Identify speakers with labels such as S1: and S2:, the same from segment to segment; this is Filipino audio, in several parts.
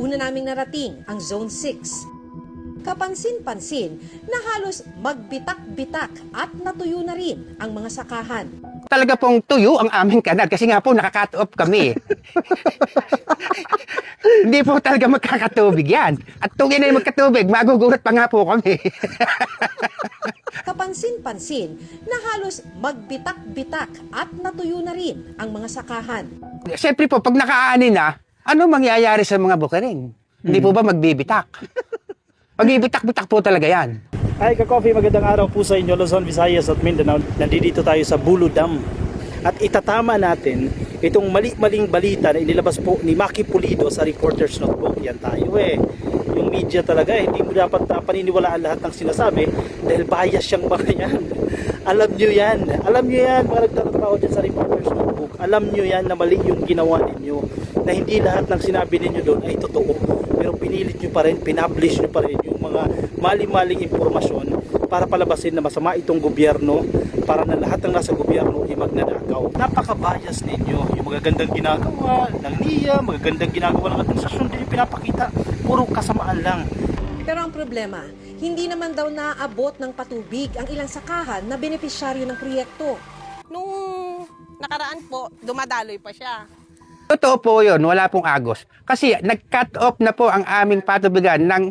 S1: una naming narating ang Zone 6. Kapansin-pansin na halos magbitak-bitak at natuyo na rin ang mga sakahan.
S2: Talaga pong tuyo ang aming kanal kasi nga po nakaka-cut off kami. Hindi po talaga magkakatubig yan. At tugin na yung magkatubig, magugulat pa nga po kami.
S1: Kapansin-pansin na halos magbitak-bitak at natuyo na rin ang mga sakahan.
S2: Siyempre po, pag nakaani na, ano mangyayari sa mga bukiring? Hindi po ba magbibitak? Magbibitak-bitak po talaga yan.
S3: Hi ka-coffee, magandang araw po sa inyo Luzon, Visayas at Mindanao. Nandito tayo sa Bulo Dam at itatama natin itong mali-maling balita na inilabas po ni Maki Pulido sa Reporter's Notebook. Yan tayo yung media talaga hindi mo dapat paniniwalaan lahat ng sinasabi dahil bias siyang mga yan. Alam nyo yan mga nagtatrabaho dyan sa Reporter's Notebook. Alam nyo yan na mali yung ginawa ninyo, na hindi lahat ng sinabi ninyo doon ay totoo, pero pinilit nyo pa rin, pinablish nyo pa rin yung mga mali-maling impormasyon para palabasin na masama itong gobyerno, para na lahat ng nasa gobyerno ay magnanakaw. Napaka-bias ninyo. Yung magagandang ginagawa ng NIA, magagandang ginagawa ng administrasyon, din yung pinapakita, puro kasamaan lang.
S1: Pero ang problema, hindi naman daw naaabot ng patubig ang ilang sakahan na benepisyaryo ng proyekto.
S4: Nung nakaraan po, dumadaloy pa siya.
S2: Totoo po yun, wala pong agos. Kasi nag-cut off na po ang aming patubigan ng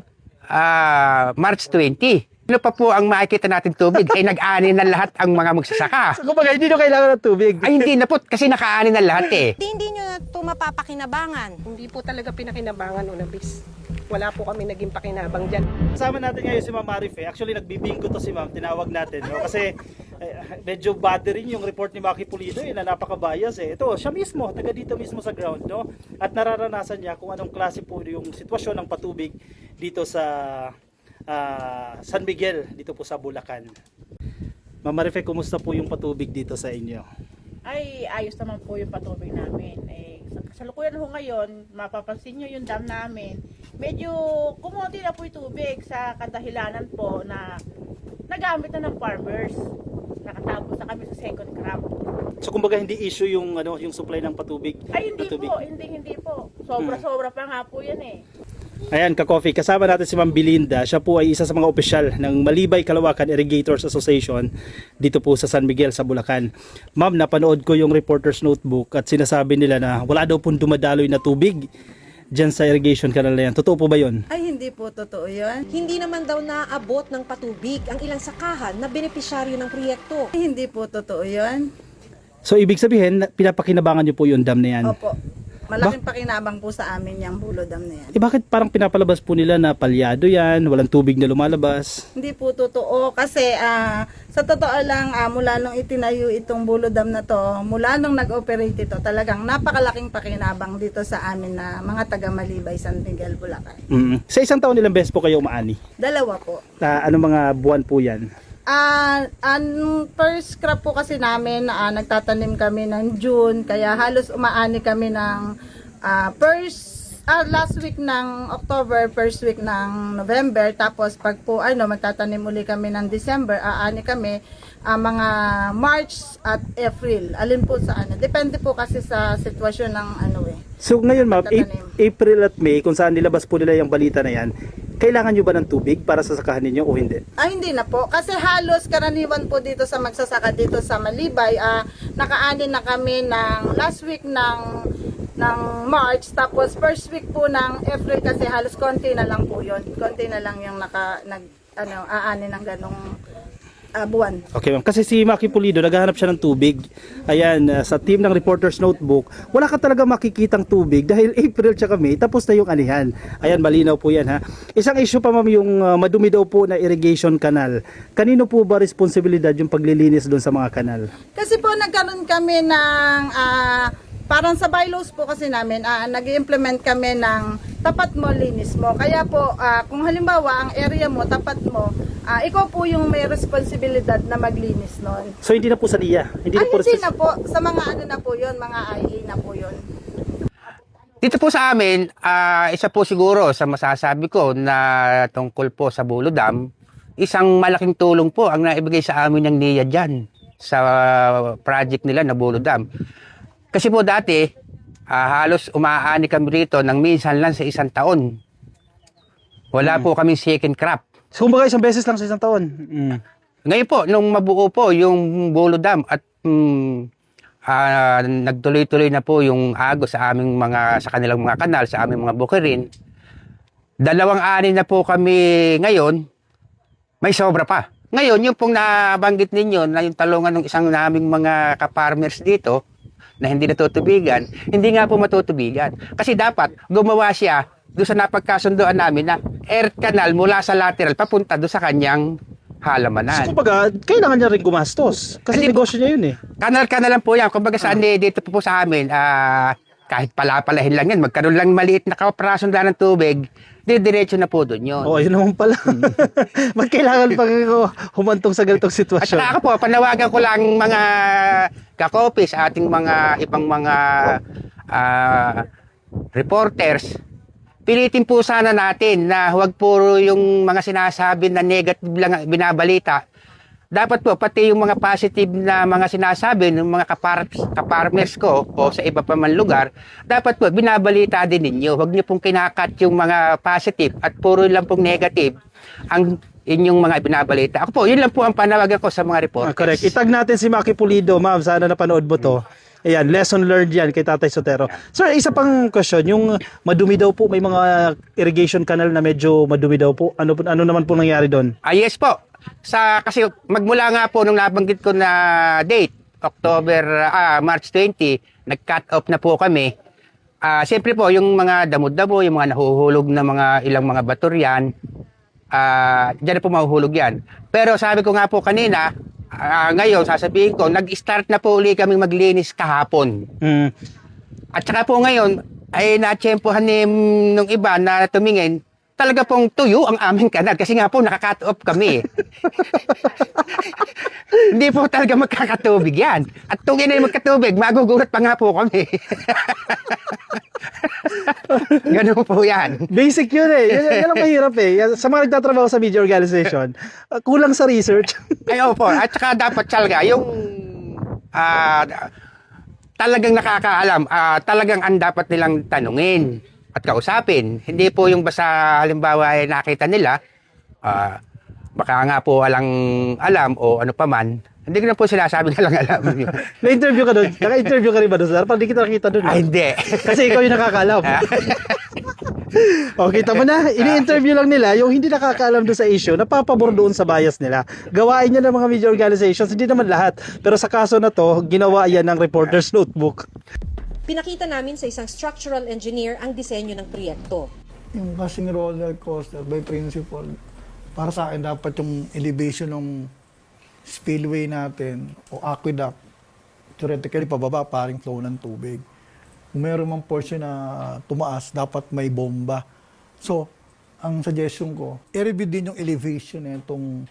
S2: March 20. Ano pa po ang makikita natin tubig? Ay nag-ani na lahat ang mga magsasaka.
S3: So kumbaga, hindi nyo kailangan ng tubig.
S2: Ay hindi na po, kasi nakaani na lahat eh.
S4: Hindi nyo na ito mapapakinabangan.
S5: Hindi po talaga pinakinabangan, Unabis. Wala po kami naging pakinabang dyan.
S3: Kasama natin ngayon si Ma'am Marife. Actually, nagbibingko to si Ma'am, tinawag natin. No? Kasi medyo bad rin yung report ni Maki Pulido na napaka-bias eh. Ito, siya mismo, taga dito mismo sa ground. No? At nararanasan niya kung anong klase po yung sitwasyon ng patubig dito sa San Miguel, dito po sa Bulacan. Ma'am Marife, kumusta po yung patubig dito sa inyo?
S6: Ay ayos naman po yung patubig namin. Sa kasalukuyan ho ngayon, mapapansin nyo yung dam namin, medyo kumunti na po yung tubig sa kadahilanan po na nagamit na ng farmers. Nakatapos na kami sa second crop.
S3: So kumbaga hindi issue yung yung supply ng patubig.
S6: Ay hindi
S3: patubig.
S6: po, hindi po. Sobra-sobra pa nga po yan eh.
S3: Ayan ka-coffee, kasama natin si Ma'am Belinda. Siya po ay isa sa mga opisyal ng Malibay Kalawakan Irrigators Association dito po sa San Miguel sa Bulacan. Ma'am, napanood ko yung Reporter's Notebook at sinasabi nila na wala daw pong dumadaloy na tubig dyan sa irrigation canal na yan. Totoo po ba yun?
S7: Ay, hindi po totoo yun.
S1: Hindi naman daw naaabot ng patubig ang ilang sakahan na benepisyaryo ng proyekto.
S7: Ay, hindi po totoo yun.
S3: So ibig sabihin, pinapakinabangan nyo po yung dam na yan?
S7: Opo. Malaking pakinabang po sa amin yung Bulo Dam na yan.
S3: Bakit parang pinapalabas po nila na palyado yan, walang tubig na lumalabas?
S7: Hindi po totoo kasi sa totoo lang mula nung itinayo itong Bulo Dam na to, mula nung nag-operate ito, talagang napakalaking pakinabang dito sa amin na mga taga Malibay, San Miguel, Bulacan.
S3: Sa isang taon ilang beses po kayo umaani?
S7: Dalawa po.
S3: Anong mga buwan po yan?
S7: First crop po kasi namin, nagtatanim kami ng June, kaya halos umaani kami ng last week ng October, first week ng November, tapos pag po magtatanim uli kami ng December, aani kami mga March at April. Alin po sa depende po kasi sa sitwasyon ng
S3: So ngayon ma'am,
S7: Magtatanim.
S3: April at May, kung saan nilabas po nila yung balita na yan, kailangan nyo ba ng tubig para sa sakahan ninyo o hindi?
S7: Hindi na po. Kasi halos karaniwan po dito sa magsasaka dito sa Malibay, nakaani na kami ng last week ng March, tapos first week po ng April kasi halos konti na lang po yun. Konti na lang yung aani ng ganong buwan.
S3: Okay ma'am, kasi si Maki Pulido, naghahanap siya ng tubig. Ayan, sa team ng Reporter's Notebook, wala ka talaga makikitang tubig dahil April tsaka May, tapos na yung anihan. Ayan, malinaw po yan ha. Isang issue pa ma'am, yung madumi daw po na irrigation canal. Kanino po ba responsibilidad yung paglilinis doon sa mga kanal?
S7: Kasi po nagkaroon kami ng parang sa bylaws po kasi namin, nag-implement kami ng tapat mo, linis mo. Kaya po, kung halimbawa ang area mo, tapat mo, ikaw po yung may responsibilidad na maglinis nun.
S3: So hindi na po sa NIA? Hindi na po,
S7: Hindi na po. Sa mga na po yun, mga IA na po yun.
S2: Dito po sa amin, isa po siguro sa masasabi ko na tungkol po sa Bulo Dam, isang malaking tulong po ang naibigay sa amin ng NIA dyan sa project nila na Bulo Dam. Kasi po dati, halos umaani kami rito ng minsan lang sa isang taon. Wala po kaming second crop.
S3: So, kumbaga isang beses lang sa isang taon.
S2: Ngayon po, nung mabuo po yung Bulo Dam at nagtuloy-tuloy na po yung agos sa aming sa kanilang mga kanal, sa aming mga bukirin, 2 ani na po kami ngayon, may sobra pa. Ngayon, yung pong nabanggit ninyo na yung talungan ng isang naming mga ka-farmers dito na hindi natutubigan, hindi nga po matutubigan. Kasi dapat gumawa siya doon sa napagkasundoan namin na air canal mula sa lateral papunta doon sa kanyang halamanan.
S3: So, kumbaga, kailangan niya rin gumastos. Kasi negosyo niya yun eh.
S2: Kanal lang po yan. Kumbaga saan dito po sa amin, kahit palapalahin lang yan, magkaroon lang maliit na kaprason lang ng tubig, diretso na po doon yun.
S3: Oo, yun naman pala. Magkailangan pag humantong sa ganitong
S2: At
S3: sitwasyon.
S2: saka ako po, panawagan ko lang mga kakopis, ating mga ibang mga reporters, pilitin po sana natin na huwag puro yung mga sinasabi na negative lang binabalita. Dapat po, pati yung mga positive na mga sinasabi ng mga kaparmers ko o sa iba pa man lugar, dapat po, binabalita din ninyo. Huwag niyo pong kinakat yung mga positive at puro lang pong negative ang inyong mga binabalita. Ako po, yun lang po ang panawagan ko sa mga reporters.
S3: Correct. Itag natin si Maki Pulido, ma'am. Sana napanood mo to. Ayan, lesson learned yan kay Tatay Sotero. Sir, isa pang question. Yung madumi daw po, may mga irrigation canal na medyo madumi daw po. Ano naman po nangyari doon?
S2: Yes po. Kasi magmula nga po nung nabanggit ko na date, March 20, nag-cut off na po kami. Siyempre po, yung mga damo-damo, yung mga nahuhulog na mga ilang mga baturyan, dyan na po mahuhulog yan. Pero sabi ko nga po kanina, ngayon, sasabihin ko, nag-start na po uli kami maglinis kahapon. At saka po ngayon, ay natsyempohan nung iba na tumingin, talaga pong tuyo ang aming kanal kasi nga po naka-cut off kami. Hindi po talaga magkakatubig yan. At kung yun ay magkatubig, magugulat pa nga po kami. Ganun po yan.
S3: Basic yun eh. Yan ang mahirap eh. Sa mga nagtatrabaho sa media organization, kulang sa research.
S2: Ay, opo. At saka dapat talaga, yung talagang nakakaalam, talagang ang dapat nilang tanungin at kausapin. Hindi po yung basta halimbawa ay nakita nila, baka nga po walang alam o ano pa man. Hindi ko na po sinasabi na lang alam.
S3: Na-interview ka doon? Naka-interview ka rin ba doon, sir? Parang di kita nakita doon.
S2: Ay, hindi.
S3: Kasi ikaw yung nakakaalam. O, kita mo na, ini-interview lang nila yung hindi nakakaalam doon sa issue, napapabor doon sa bias nila. Gawain niya ng mga media organizations, hindi naman lahat. Pero sa kaso na to, ginawa yan ng Reporter's Notebook.
S1: Pinakita namin sa isang structural engineer ang disenyo ng proyekto.
S8: Yung kasing roller coaster by principle, para sa akin dapat yung elevation ng spillway natin o aqueduct, theoretically pababa paring flow ng tubig. Kung mayroon mang portion na tumaas, dapat may bomba. So, ang suggestion ko, i-review din yung elevation na itong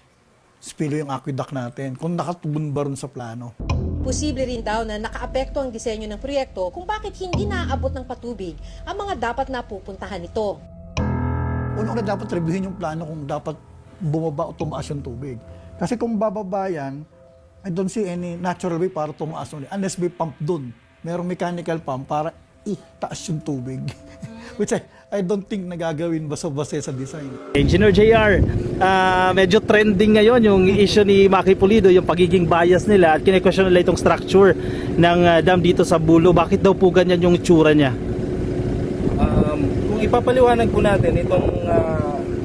S8: spillway yung aqueduct natin kung nakatugon ba rin sa plano.
S1: Posible rin daw na nakaapekto ang disenyo ng proyekto kung bakit hindi naaabot ng patubig ang mga dapat na pupuntahan nito.
S8: Una dapat reviewin yung plano kung dapat bumaba o tumaas yung tubig. Kasi kung bababa yan, I don't see any natural way para tumaas ulit. Unless may pump dun. Merong mechanical pump para itaas yung tubig. Which I don't think nagagawin basta-basta sa design.
S3: Engineer JR, medyo trending ngayon yung issue ni Maki Pulido, yung pagiging bias nila at kine-question nila itong structure ng dam dito sa Bulo. Bakit daw po ganyan yung itsura niya?
S9: Kung ipapaliwanag po natin itong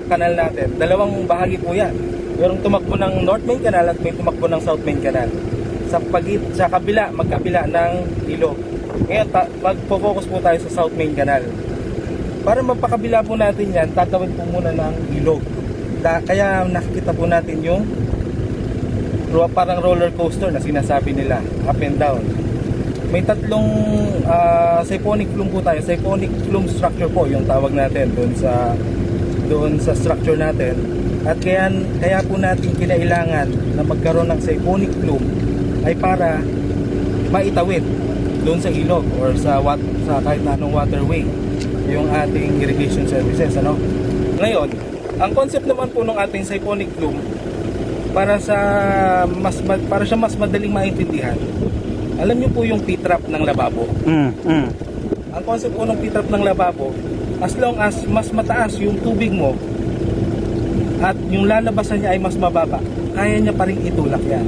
S9: kanal natin, dalawang bahagi po yan. Merong tumakbo ng North Main Canal at may tumakbo ng South Main Canal. Sa kabila, magkabila ng ilog. Ngayon, magpo-focus po tayo sa South Main Canal. Para mapakabila po natin yan, tatawid po muna ng ilog. Kaya nakikita po natin yung parang roller coaster na sinasabi nila, up and down. May tatlong siphonic flume po tayo. Siphonic flume structure po yung tawag natin doon sa structure natin. At kaya po natin kinailangan na magkaroon ng siphonic flume ay para maitawid doon sa ilog or sa kahit na anong waterway yung ating irrigation services, ano? Ngayon, ang concept naman po ng ating siphonic flume para siya mas madaling maintindihan. Alam niyo po yung P-trap ng lababo. ang concept po ng P-trap ng lababo, as long as mas mataas yung tubig mo at yung lalabasan niya ay mas mababa, kaya niya pa rin itulak yan.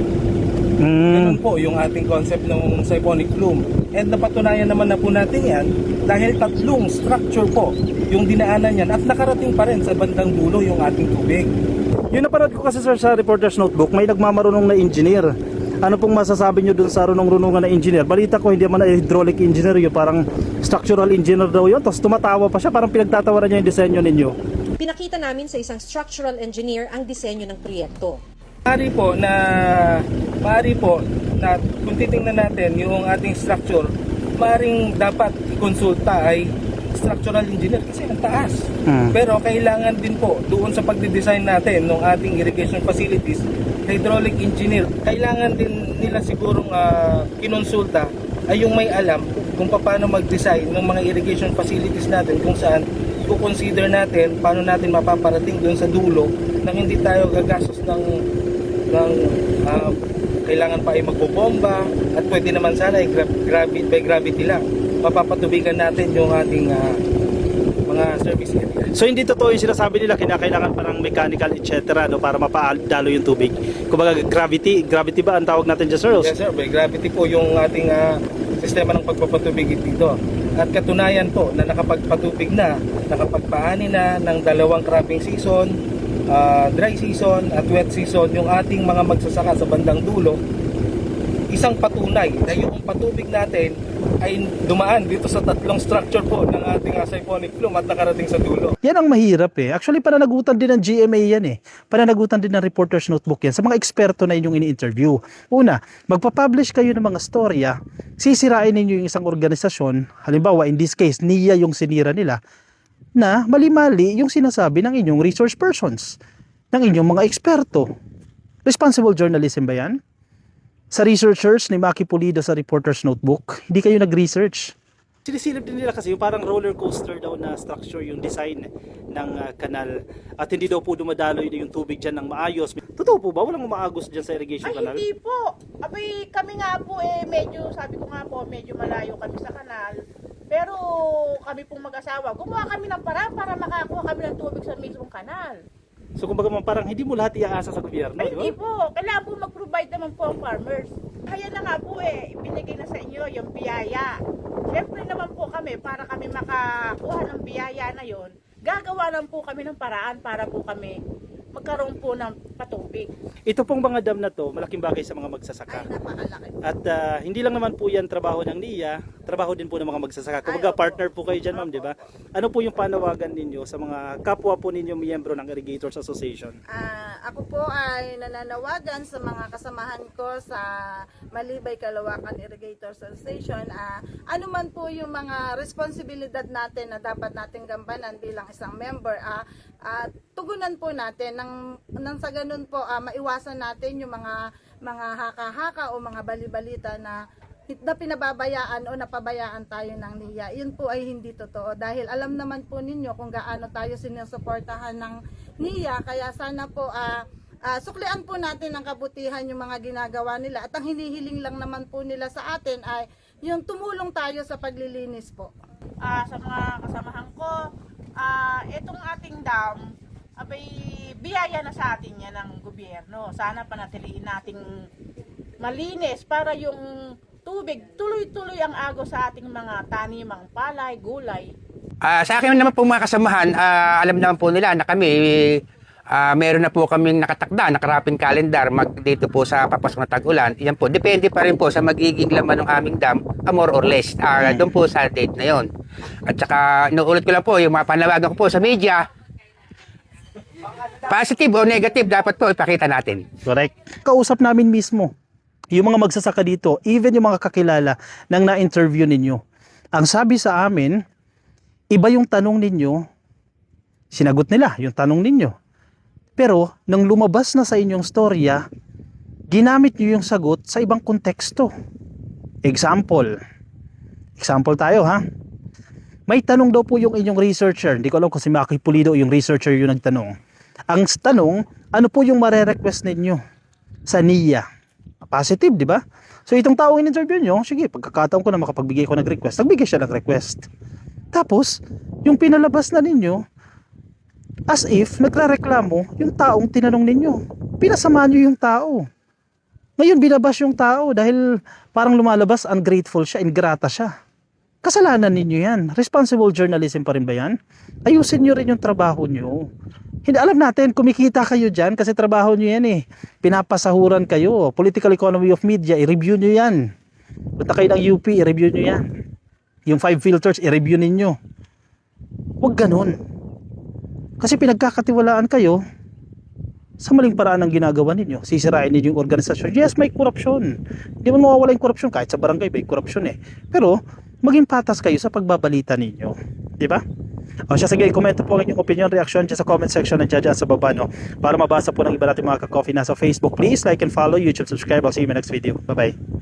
S9: Ganun po yung ating concept ng siphonic flume. And napatunayan naman na po natin yan dahil tatlong structure po yung dinaanan yan at nakarating pa rin sa bandang dulo yung ating tubig.
S3: Yung napanood ko kasi sir sa Reporter's Notebook, may nagmamarunong na engineer. Ano pong masasabi nyo dun sa runong-runungan na engineer? Balita ko hindi man na hydraulic engineer yun, parang structural engineer daw yun. Tapos tumatawa pa siya, parang pinagtatawaran niya yung disenyo ninyo.
S1: Pinakita namin sa isang structural engineer ang disenyo ng proyekto.
S9: Maaari po na kung titingnan natin yung ating structure, maaaring dapat ikonsulta ay structural engineer kasi ang taas. Pero kailangan din po doon sa pagdidesign natin ng ating irrigation facilities, hydraulic engineer, kailangan din nila sigurong kinonsulta ay yung may alam kung paano mag-design ng mga irrigation facilities natin, kung saan i-consider natin paano natin mapaparating doon sa dulo nang hindi tayo gagastos ng kailangan pa ay magbobomba at pwede naman sana ay by gravity lang mapapatubigan natin yung ating mga service area.
S3: So hindi totoo yung sinasabi nila kinakailangan pa ng mechanical etc. no, para mapadalo yung tubig. Kumbaga gravity ba ang tawag natin dyan sir?
S9: Yes sir, by gravity po yung ating sistema ng pagpapatubig dito. At katunayan po na nakapagpatubig na, nakapagpaani na ng 2 cropping season, dry season at wet season yung ating mga magsasaka sa bandang dulo. Isang patunay na yung patubig natin ay dumaan dito sa tatlong structure po ng ating siphonic flume at nakarating sa dulo.
S3: Yan ang mahirap eh. Actually pananagutan din ng GMA yan eh. Pananagutan din ng Reporter's Notebook yan sa mga eksperto na inyong ini-interview. Una, magpapublish kayo ng mga storya, sisirain ninyo yung isang organisasyon, halimbawa in this case, NIA yung sinira nila, na mali-mali yung sinasabi ng inyong resource persons, ng inyong mga eksperto. Responsible journalism ba yan? Sa researchers ni Maki Pulido sa Reporter's Notebook, hindi kayo nag-research. Sinisilip din nila kasi yung parang roller coaster daw na structure yung design ng kanal at hindi daw po dumadaloy yung tubig dyan ng maayos. Totoo po ba? Walang umaagos dyan sa irrigation canal?
S6: Hindi po. Abay, kami nga po medyo, sabi ko nga po, medyo malayo kami sa kanal. Pero kami pong mag-asawa, gumawa kami ng paraan para makakuha kami ng tubig sa mismong kanal.
S3: So kumbaga parang hindi mo lahat iaasa sa gobyerno,
S6: Ay,
S3: di ba?
S6: hindi po. Kailangan po mag-provide naman po ang farmers. Kaya na nga po ibinigay na sa inyo yung biyaya. Siyempre naman po kami, para kami makakuha ng biyaya na yon, gagawa lang po kami ng paraan para po kami magkaroon po ng patubig.
S3: Ito pong mga dam na to, malaking bagay sa mga magsasaka.
S7: Ay, napakalaki.
S3: At hindi lang naman po yan trabaho ng NIA, trabaho din po ng mga magsasaka. Kumbaga partner po kayo dyan ma'am, di ba? Ano po yung panawagan ninyo sa mga kapwa po ninyo miyembro ng Irrigators Association?
S7: Ako po ay nananawagan sa mga kasamahan ko sa Malibay Kalawakan Irrigators Association. Ano man po yung mga responsibilidad natin na dapat nating gampanan bilang isang member, tugunan po natin nang sa ganun po maiwasan natin yung mga haka-haka o mga bali-balita na pinababayaan o napabayaan tayo ng NIA. Yun po ay hindi totoo dahil alam naman po ninyo kung gaano tayo sinusuportahan ng NIA, kaya sana po suklian po natin ang kabutihan yung mga ginagawa nila at ang hinihiling lang naman po nila sa atin ay yung tumulong tayo sa paglilinis po.
S6: Sa mga kasamahan ko, itong ating dam, abay, biyaya na sa atin yan ng gobyerno. Sana panatiliin nating malinis para yung tubig tuloy-tuloy ang agos sa ating mga tanimang palay, gulay.
S2: Sa akin naman po mga kasamahan, alam naman po nila na kami, meron na po kaming nakatakda, nakarapin calendar dito po sa papasok na tag-ulan. Yan po, depende pa rin po sa magiging laman ng aming dam, more or less, doon po sa date na yon. At saka, inuulit ko lang po, yung mga panawagan ko po sa media, positive o negative, dapat po ipakita natin.
S3: Correct. Kausap namin mismo yung mga magsasaka dito, even yung mga kakilala nang na-interview ninyo. Ang sabi sa amin, iba yung tanong ninyo, sinagot nila yung tanong ninyo. Pero nang lumabas na sa inyong storya, ginamit nyo yung sagot sa ibang konteksto. Example tayo ha. May tanong daw po yung inyong researcher, hindi ko alam kung si Maki Pulido yung researcher yung nagtanong. Ang tanong, ano po yung mare-request ninyo sa NIA? Positive, di ba? So itong taong in-interview nyo, sige, pagkakataon ko na makapagbigay ko ng request, nagbigay siya ng request. Tapos, yung pinalabas na ninyo, as if naglareklamo yung taong tinanong ninyo. Pinasama nyo yung tao. Ngayon, binabas yung tao dahil parang lumalabas, ungrateful siya, ingrata siya. Kasalanan ninyo yan. Responsible journalism pa rin ba yan? Ayusin nyo rin yung trabaho nyo. Hindi, alam natin, kumikita kayo dyan kasi trabaho nyo yan eh. Pinapasahuran kayo. Political economy of media, i-review nyo yan. Punta kayo ng UP, i-review nyo yan. Yung 5 filters, i-review ninyo. Huwag ganun. Kasi pinagkakatiwalaan kayo sa maling paraan ng ginagawa ninyo. Sisirain ninyo yung organisasyon. Yes, may korupsyon. Hindi mo mawawala yung korupsyon. Kahit sa barangay, may korupsyon eh. Pero, maging patas kayo sa pagbabalita ninyo. Di ba? O siya, sige, komento po ang inyong opinion, reaction dyan sa comment section na dyan sa baba, no? Para mabasa po ng iba natin mga ka-coffee na sa Facebook. Please like and follow, YouTube, subscribe. I'll see you in my next video. Bye-bye.